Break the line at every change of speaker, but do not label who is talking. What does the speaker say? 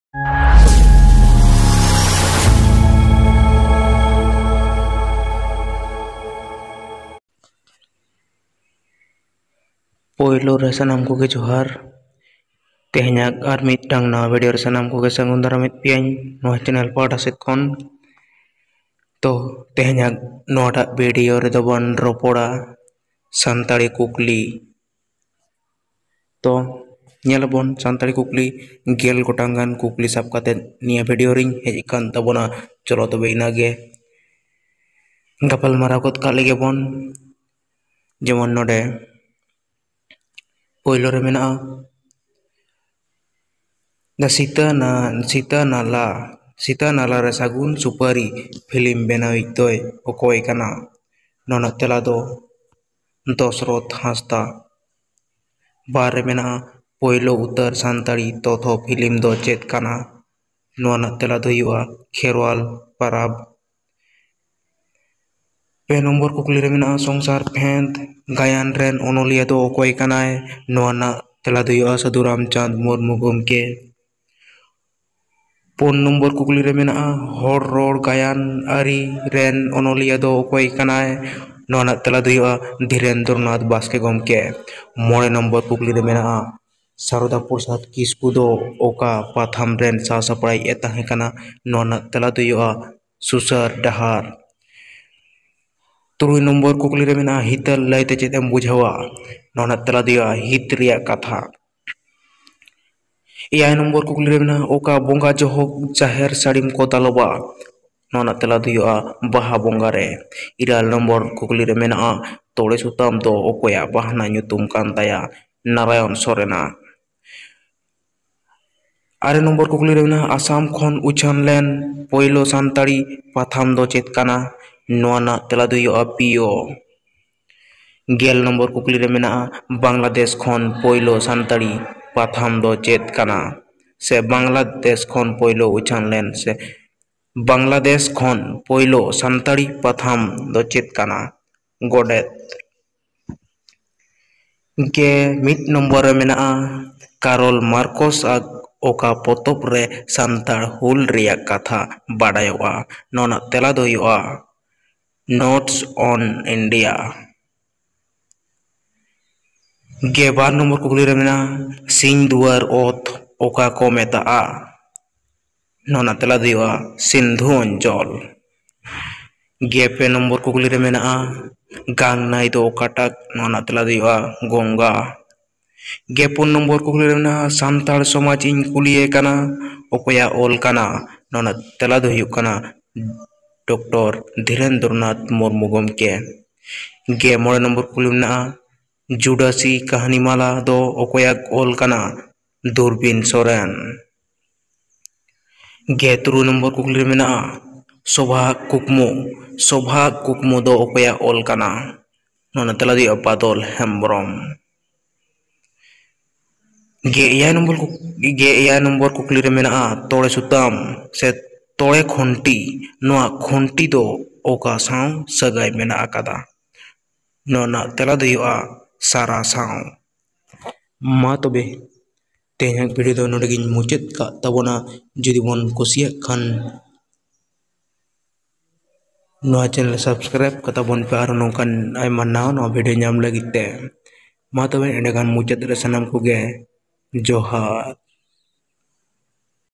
पोइलो रे सानाम कोगे जोहार तेहኛक आर मिदटांग नवा वीडियो रे सानाम कोगे सागुन दारामित पियाኝ नवा चैनल पाटा सेद खन तो तेहኛक नवाटा वीडियो रे दो बन रोपोड़ा सानताड़ी कुकली तो ñेलबन सानताड़ी कुकली गेल गोटांगान कुकली साब काते निया वीडियो रिंग हेज कान तबोना चलो तबे इनागे गपालमाराव गोद का लेगे बन जेमन नोडे पोइलो रे मेना सीता नाला रे सागुन सुपारी फिल्म बनावी तोय ओकोय काना नोना तेला दो दशरथ हांसदा बार रे मेना पोइलो उतर सानताड़ी तथ्य फिल्म दो चेत काना नोना तेला दो हुआ खेरवाल पाराब पे नंबर कुकली रे मेना संसार फेंद गायन रेन ओनोलिया दो ओकोय कानाय नोना तेला दो हुआ साधु रामचंद मुर्मू गमके पुन नंबर कुकली रे मेना हर रोड गायन आरी रेन ओनोलिया दो ओकोय कानाय नोना तेला दो हुआ धीरेन्द्रनाथ बास्के गमके मोड़े नंबर कुकली रे मेना शारदा प्रसाद किस्कु दो ओका पाथाम रेन सासपड़ाई एताहे काना नोना तेला दो हुआ सुसर डहार तुरुई नंबर कुकली रे मेना हितल लयते चेतेम बुझावा नोना तेला दो हुआ हित रिया कथा एआई नंबर कुकली रे मेना ओका बोंगा जोहक जाहेर साड़ीम को दालोबा नोना तेला दो हुआ बाहा बोंगा रे इराल नंबर कुकली रे मेना तोड़े सुताम दो ओकोया बाहना ᱧᱩᱛᱩᱢ कान ताया नारायण सोरेना आरे नंबर कुकली रे मेना आसाम खन उछान लेन पोइलो सानताड़ी पाथाम दो चेत काना नोना तेला दो हुआ पियो गेल नंबर कुकली रे मेना बांग्लादेश खन पोइलो सानताड़ी पाथाम दो चेत काना से बांग्लादेश खन पोइलो उछान लेन से बांग्लादेश खन पोइलो सानताड़ी पाथाम दो चेत काना गोडेत के मिड नंबर रे मेना कारोल मार्कोस ओका पोतोब रे सानताड़ हुल रिया कथा बाडायोआ नोना तेला दो हुआ नोट्स ऑन इंडिया गे बार नंबर कुकली रे मेना सिंह दुआर ओथ ओका को मेता नोना तेला दो हुआ सिंधु अंचल गे पे नंबर कुकली रे मेना गांग नाई दो ओकाटाक नोना तेला दो हुआ गंगा गे पुन नंबर कुकली रे मेना सानताड़ समाज इन कुलिये काना ओकोया ओल काना नोना तेला दो हुआ काना डॉक्टर धीरेन्द्रनाथ मुर्मू गमके गे मोड़े नंबर कुकली मेना जुडासी कहानी माला दो ओकोया ओल काना दूरबीन सोरेन गे तुरु नंबर कुकली रे मेना शोभा कुकमो दो ओकोया ओल काना नोना तेला दो हुआ बादल हेम्ब्रम गे एयाय नंबर कुकली रे मेना तोड़े सुताम से तोड़े खुंटी नोआ खुंटी दो ओका साव सगाई मेना आकादा नोना तेला दो हुआ सारा साव मा तबे तेहኛक वीडियो दो नोडे गिन मुचाद का तबोना जुदी बन कुसिया खान नवा चैनल सब्सक्राइब कता बन पे आरो नोकान आयमा नाव नवा वीडियो ᱧᱟᱢ ᱞᱟᱹᱜᱤᱫ ᱛᱮ मा तबे एंडेगान मुचाद रे सानाम कोगे जोहार।